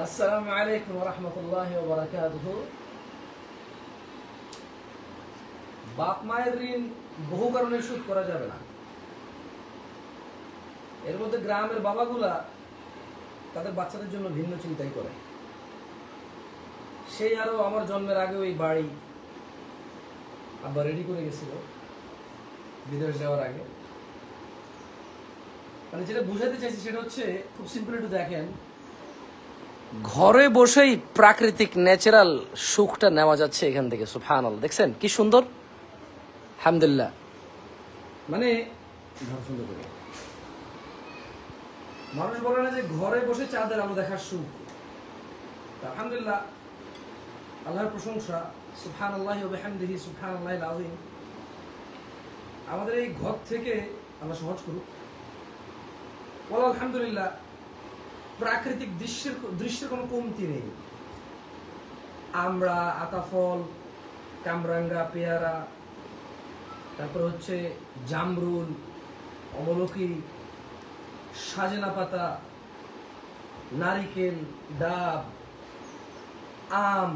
আসসালামু আলাইকুম ওয়া রাহমাতুল্লাহি ওয়া বারাকাতুহু। বাপ মায়ের ঋণ বহু কারণে শোধ করা যাবে না। এর মধ্যে গ্রামের বাবাগুলা তাদের বাচ্চাদের জন্য ভিন্ন চিন্তাই করে। সেই আরো আমার জন্মের আগে ওই বাড়ি আব্বা রেডি করে গেছিল বিদেশ যাওয়ার আগে। মানে যেটা বুঝাতে চাইছি সেটা হচ্ছে খুব সিম্পল, একটু দেখেন, ঘরে বসেই প্রাকৃতিক ন্যাচারাল সুখটা নেওয়া যাচ্ছে এখান থেকে। সুবহানাল্লাহ, দেখছেন কি সুন্দর, আলহামদুলিল্লাহ। মানে সুন্দর করে মানুষ বলে না যে ঘরে বসে চাঁদের আলো দেখার সুখ। আলহামদুলিল্লাহ, আল্লাহর প্রশংসা, সুবহানাল্লাহি ওয়া বিহামদিহি সুবহানাল্লাহিল আযীম। আমাদের এই ঘর থেকে আল্লাহ সহজ করুক। বলো আলহামদুলিল্লাহ, প্রাকৃতিক দৃশ্যের কোনো কমতি নেই। আমরা, আতাফল, কামরাঙ্গা, পেয়ারা, তারপর হচ্ছে জামরুল, অমলকি, সাজেনা পাতা, নারিকেল, ডাব, আম,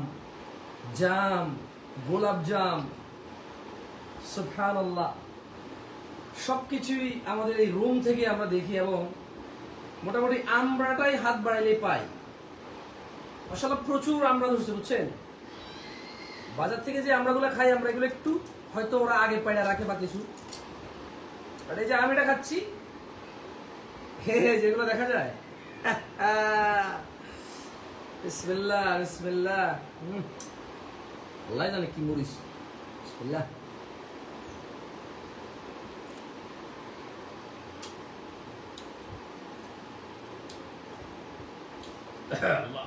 জাম, গোলাপ জাম, সুবহানাল্লাহ, সবকিছুই আমাদের এই রুম থেকে আমরা দেখি এবং মোটামুটি আমরাটাই হাত বাড়াইলে পাই। আসলে প্রচুর আমরা ধরছে, বুঝছেন। বাজার থেকে যে আমরাগুলো খাই, আমরা এগুলো একটু হয়তো ওরা আগে পাইয়া রাখে বা কিছু, আর এই যে আমি এটা খাচ্ছি, যেগুলো দেখা যায়, বিসমিল্লাহ বিসমিল্লাহ, আল্লাহ জানে কি মরিস, বিসমিল্লাহ। Allah.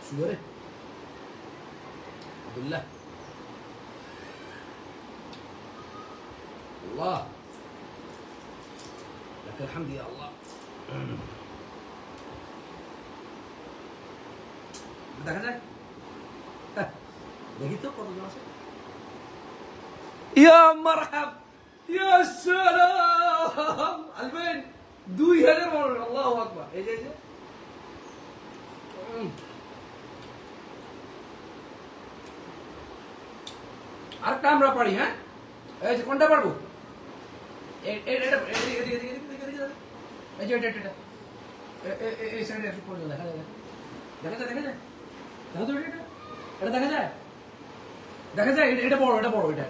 Sugar. Alhamdulillah. Allah. Lakal hamd ya Allah. দেখা যায়, দেখি তো কতজন আছে। ইয়া মারহাব, ইয়া সালাম, আলবেন 2000 মানুষ, আল্লাহু আকবার। এই যে আরেকটা আমরা পারি। হ্যাঁ, এই যে কোনটা পারবো, এই যে এই সাইডে একটু পড়ে দেখা যায়, দেখা যায়, দেখা যায়, দেখা তো, এটা দেখা যায়, দেখা যায়, এটা বড়, এটা বড়, এটা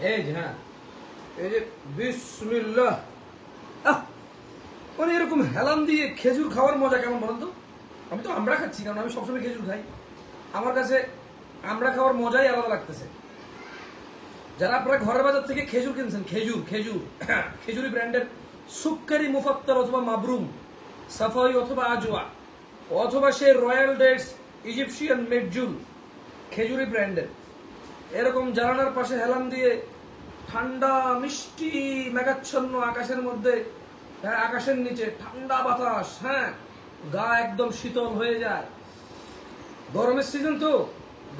এই যে, হ্যাঁ, এই যে বিসমিল্লাহ। মানে এরকম হেলান দিয়ে খেজুর খাওয়ার মজা কেমন বলেন তো? আমি তো আমরা খাচ্ছি, কারণ আমি সবসময় খেজুর খাই। আমার কাছে আমরা খাওয়ার মজাই আলাদা লাগতেছে। যারা আপনারা ঘরের বাজার থেকে খেজুর কিনছেন, খেজুরি ব্র্যান্ডের সুক্কারি মুফাত্তার অথবা মাবরুম, সাফাই অথবা আজওয়া, অথবা সে রয়্যাল ডেটস, ইজিপশিয়ান মেডজুল, খেজুরি ব্র্যান্ডের, এরকম জানালার পাশে হেলান দিয়ে ঠান্ডা মিষ্টি মেঘাচ্ছন্ন আকাশের মধ্যে, হ্যাঁ, আকাশের নিচে ঠান্ডা বাতাস, হ্যাঁ, গা একদম শীতল হয়ে যায়। গরমের সিজন তো,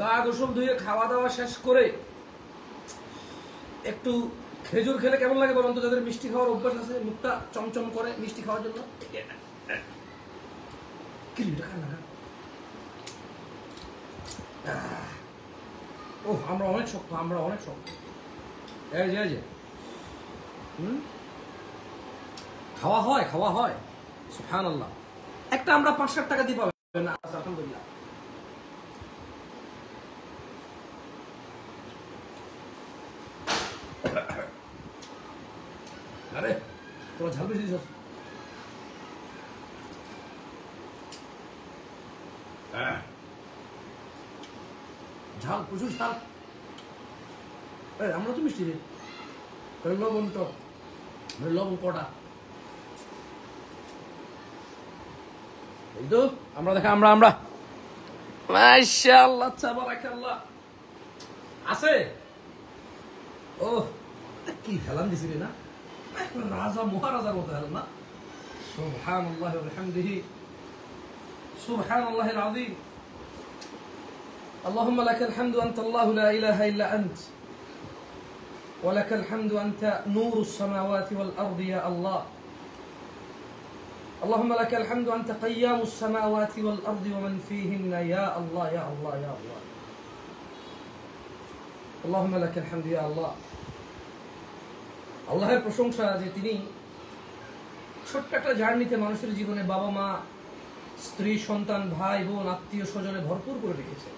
গা গোসল ধুয়ে খাওয়া দাওয়া শেষ করে একটু খেজুর খেলে কেমন লাগে বলুন তো? যাদের মিষ্টি খাওয়ার অভ্যাস আছে, মুখটা চমচম করে মিষ্টি খাওয়ার জন্য। ও, আমরা অনেক শক্ত, আমরা অনেক শক্ত। এই যে খাওয়া হয়, খাওয়া হয়, সুবহানাল্লাহ। একটা আমরা 5-7 টাকা দিয়ে পাবেন না, আলহামদুলিল্লাহ। আরে তোরা ঝাল বেশি দিছিস। ঝাল, প্রচুর ঝাল। আমরা তো মিষ্টি দিই, লবণ টক, লবণ কটা। এই তো আমরা দেখা, আমরা মাশাআল্লাহ তাবারাকাল্লাহ আছে। ও কি হেলান দিছি রে, না রাজা মহারাজার মতো হেলান না। সুবহানাল্লাহি ওয়া বিহামদিহি সুবহানাল্লাহিল আযীম। اللهم لك الحمد أنت الله لا إله إلا أنت ولك الحمد أنت نور السماوات والأرض يا الله اللهم لك الحمد أنت قيام السماوات والأرض ومن فيهن يا الله يا الله يا الله اللهم لك الحمد يا الله আল্লাহর প্রশংসা যে তিনি ছোট্ট একটা জার্নিতে মানুষের জীবনে বাবা মা স্ত্রী সন্তান ভাই বোন আত্মীয় স্বজনে ভরপুর করে রেখেছে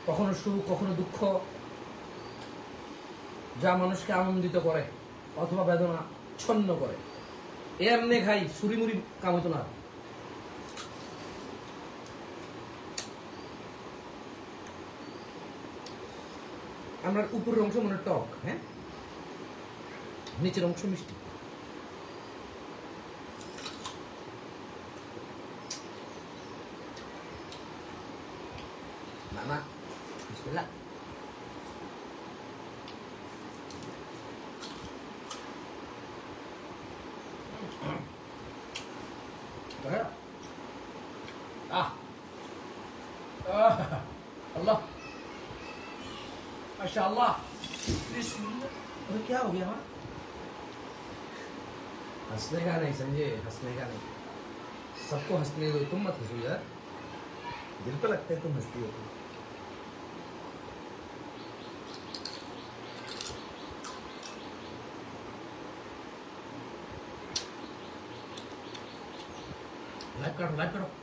কখনো সুখ কখনো দুঃখ যা মানুষকে আনন্দিত করে অথবা বেদনা ছন্ন করে এমনি খাই সুরিমুরি কামতো না আমরা উপরের অংশ মনে টক হ্যাঁ নিচের অংশ মিষ্টি মামা বিসমিল্লাহ अल्लाह माशाअल्लाह क्या हो गया हमारा हंसने का नहीं समझे हंसने का नहीं सबको हंसने दो तुम मत हंसो यार दिल पे लगता है तुम हंसती हो लाइक करो